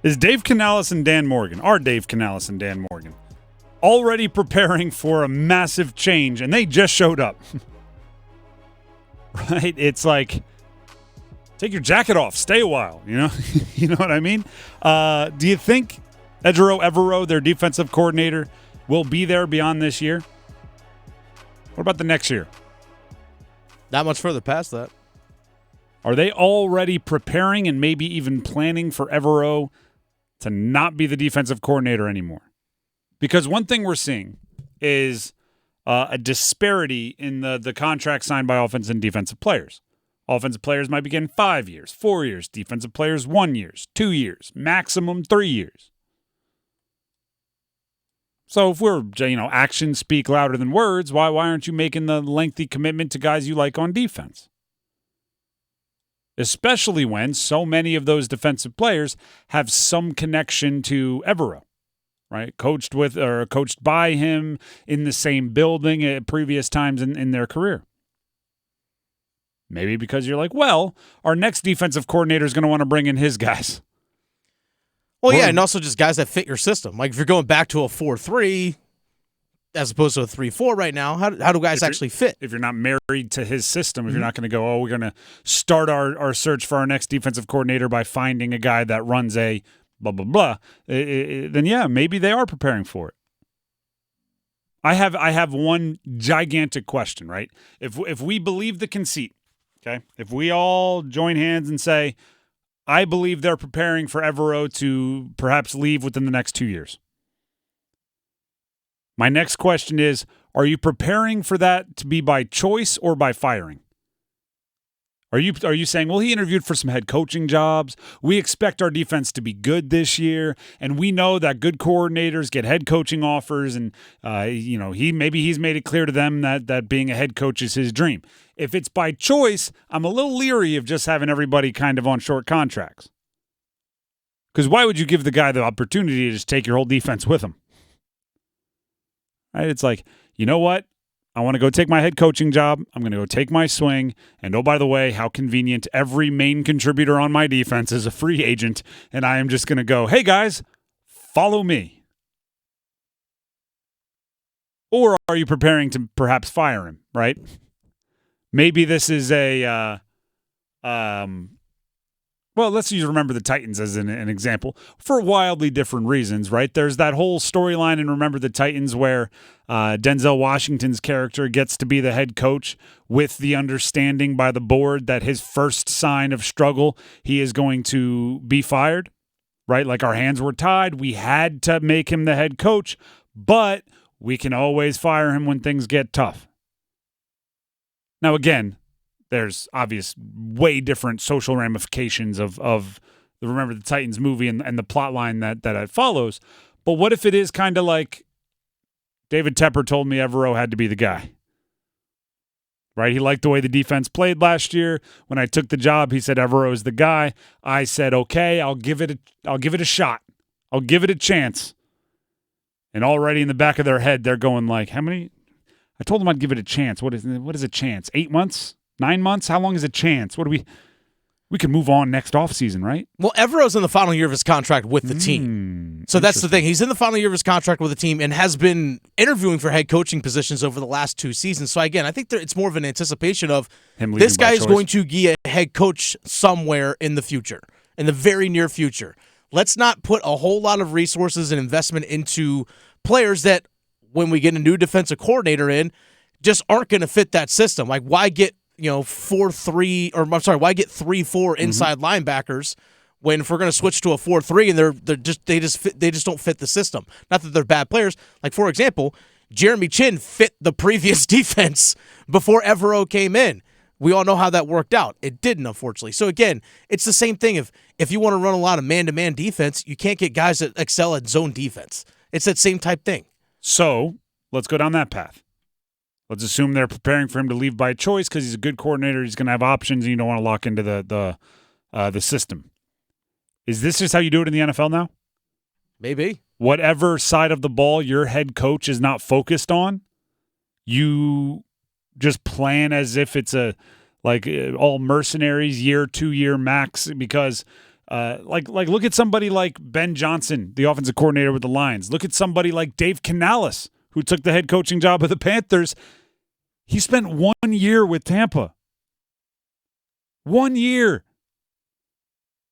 Is Dave Canales and Dan Morgan, already preparing for a massive change, and they just showed up? Right? It's like, take your jacket off, stay a while, you know? You know what I mean? Do you think Ejiro Evero, their defensive coordinator, will be there beyond this year? What about the next year? Not much further past that. Are they already preparing and maybe even planning for Evero to not be the defensive coordinator anymore? Because one thing we're seeing is a disparity in the contracts signed by offensive and defensive players. Offensive players might be getting 5 years, 4 years. Defensive players 1 year, 2 years, maximum 3 years. So if we're, actions speak louder than words, why aren't you making the lengthy commitment to guys you like on defense? Especially when so many of those defensive players have some connection to Evero, right? Coached with or coached by him in the same building at previous times in their career. Maybe because you're like, well, our next defensive coordinator is going to want to bring in his guys. Well, yeah, and also just guys that fit your system. Like if you're going back to a 4-3 as opposed to a 3-4 right now, how do guys actually fit? If you're not married to his system, if you're not going to go, we're going to start our search for our next defensive coordinator by finding a guy that runs a blah, blah, blah, then yeah, maybe they are preparing for it. I have one gigantic question, right? If we believe the conceit, okay, if we all join hands and say, I believe they're preparing for Evero to perhaps leave within the next 2 years. My next question is, are you preparing for that to be by choice or by firing? Are you saying, well, he interviewed for some head coaching jobs. We expect our defense to be good this year, and we know that good coordinators get head coaching offers, and he's made it clear to them that being a head coach is his dream. If it's by choice, I'm a little leery of just having everybody kind of on short contracts. Because why would you give the guy the opportunity to just take your whole defense with him? Right? It's like, you know what? I want to go take my head coaching job. I'm going to go take my swing. And oh, by the way, how convenient. Every main contributor on my defense is a free agent. And I am just going to go, hey, guys, follow me. Or are you preparing to perhaps fire him, right? Maybe this is well, let's use Remember the Titans as an example for wildly different reasons, right? There's that whole storyline in Remember the Titans where Denzel Washington's character gets to be the head coach with the understanding by the board that his first sign of struggle, he is going to be fired, right? Like our hands were tied. We had to make him the head coach, but we can always fire him when things get tough. Now, again, there's obvious, way different social ramifications of the Remember the Titans movie and the plot line that it follows. But what if it is kind of like David Tepper told me Evero had to be the guy? Right? He liked the way the defense played last year. When I took the job, he said Evero is the guy. I said, okay, I'll give it a shot. I'll give it a chance. And already in the back of their head, they're going like, how many? I told them I'd give it a chance. What is a chance? 8 months? 9 months? How long is a chance? We can move on next offseason, right? Well, Evero's in the final year of his contract with the team. So that's the thing. He's in the final year of his contract with the team and has been interviewing for head coaching positions over the last 2 seasons. So again, I think it's more of an anticipation of this guy is going to be a head coach somewhere in the future, in the very near future. Let's not put a whole lot of resources and investment into players that when we get a new defensive coordinator in, just aren't going to fit that system. Like, why get 4-3 or I'm sorry, why get 3-4 inside linebackers when if we're going to switch to a 4-3 and they just don't fit the system? Not that they're bad players. Like for example, Jeremy Chin fit the previous defense before Evero came in. We all know how that worked out. It didn't, unfortunately. So again, it's the same thing. If you want to run a lot of man-to-man defense, you can't get guys that excel at zone defense. It's that same type thing. So let's go down that path. Let's assume they're preparing for him to leave by choice because he's a good coordinator. He's going to have options, and you don't want to lock into the system. Is this just how you do it in the NFL now? Maybe. Whatever side of the ball your head coach is not focused on, you just plan as if it's all mercenaries, 2 year max, because Look at somebody like Ben Johnson, the offensive coordinator with the Lions. Look at somebody like Dave Canales, who took the head coaching job with the Panthers. He spent 1 year with Tampa. 1 year.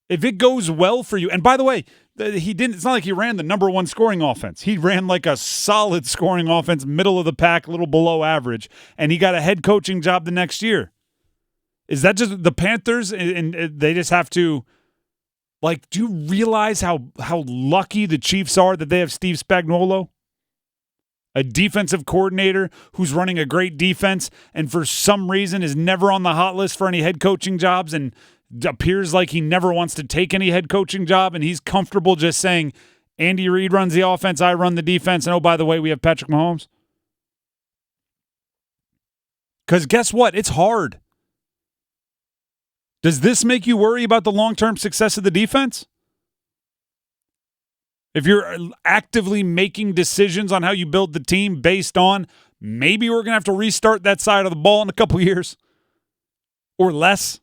If it goes well for you, and by the way, he didn't. It's not like he ran the number one scoring offense. He ran like a solid scoring offense, middle of the pack, a little below average, and he got a head coaching job the next year. Is that just the Panthers, and they just have to, like, do you realize how lucky the Chiefs are that they have Steve Spagnuolo? A defensive coordinator who's running a great defense and for some reason is never on the hot list for any head coaching jobs and appears like he never wants to take any head coaching job, and he's comfortable just saying, Andy Reid runs the offense, I run the defense, and oh, by the way, we have Patrick Mahomes. Because guess what? It's hard. Does this make you worry about the long-term success of the defense? If you're actively making decisions on how you build the team based on maybe we're going to have to restart that side of the ball in a couple years or less.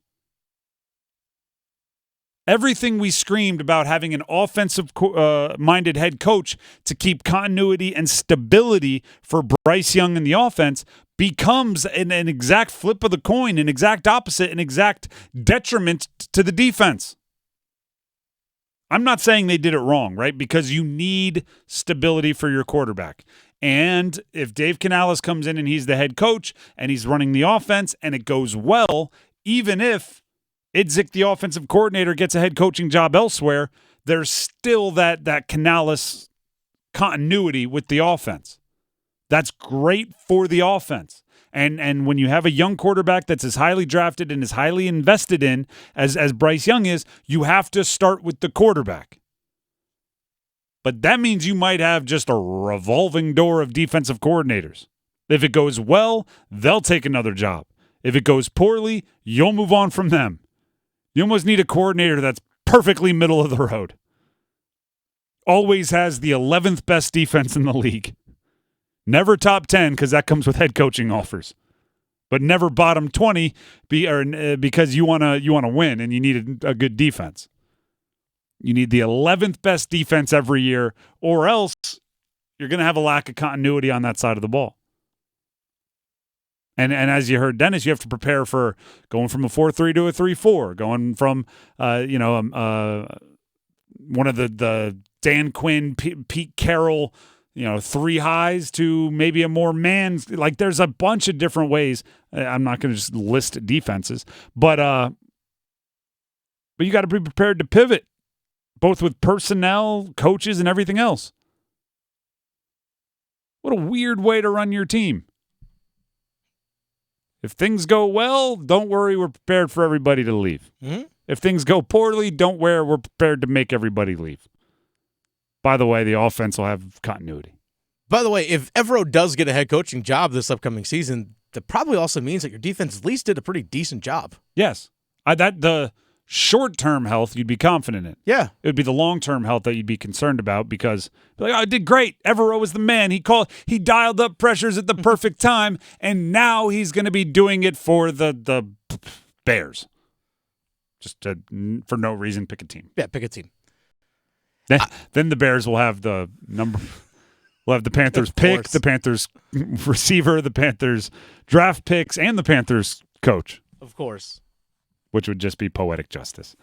Everything we screamed about having an offensive-minded head coach to keep continuity and stability for Bryce Young in the offense becomes an exact flip of the coin, an exact opposite, an exact detriment to the defense. I'm not saying they did it wrong, right? Because you need stability for your quarterback. And if Dave Canales comes in and he's the head coach and he's running the offense and it goes well, even if Idzik, the offensive coordinator, gets a head coaching job elsewhere, there's still that Canales continuity with the offense. That's great for the offense. And when you have a young quarterback that's as highly drafted and as highly invested in as Bryce Young is, you have to start with the quarterback. But that means you might have just a revolving door of defensive coordinators. If it goes well, they'll take another job. If it goes poorly, you'll move on from them. You almost need a coordinator that's perfectly middle of the road. Always has the 11th best defense in the league. Never top 10 because that comes with head coaching offers. But never bottom 20 because you want to win and you need a good defense. You need the 11th best defense every year, or else you're going to have a lack of continuity on that side of the ball. And as you heard Dennis, you have to prepare for going from a 4-3 to a 3-4, going from one of the Dan Quinn, Pete Carroll, three highs to maybe a more man's. Like, there's a bunch of different ways. I'm not going to just list defenses, but you got to be prepared to pivot, both with personnel, coaches, and everything else. What a weird way to run your team. If things go well, don't worry, we're prepared for everybody to leave. Mm-hmm. If things go poorly, don't worry, we're prepared to make everybody leave. By the way, the offense will have continuity. By the way, if Evero does get a head coaching job this upcoming season, that probably also means that your defense at least did a pretty decent job. Yes. The short-term health you'd be confident in. Yeah. It would be the long-term health that you'd be concerned about because, I did great. Evero was the man. He dialed up pressures at the perfect time, and now he's going to be doing it for the Bears. Just for no reason, pick a team. Yeah, pick a team. Then the Bears will have the number. We'll have the Panthers pick, the Panthers receiver, the Panthers draft picks, and the Panthers coach. Of course. Which would just be poetic justice.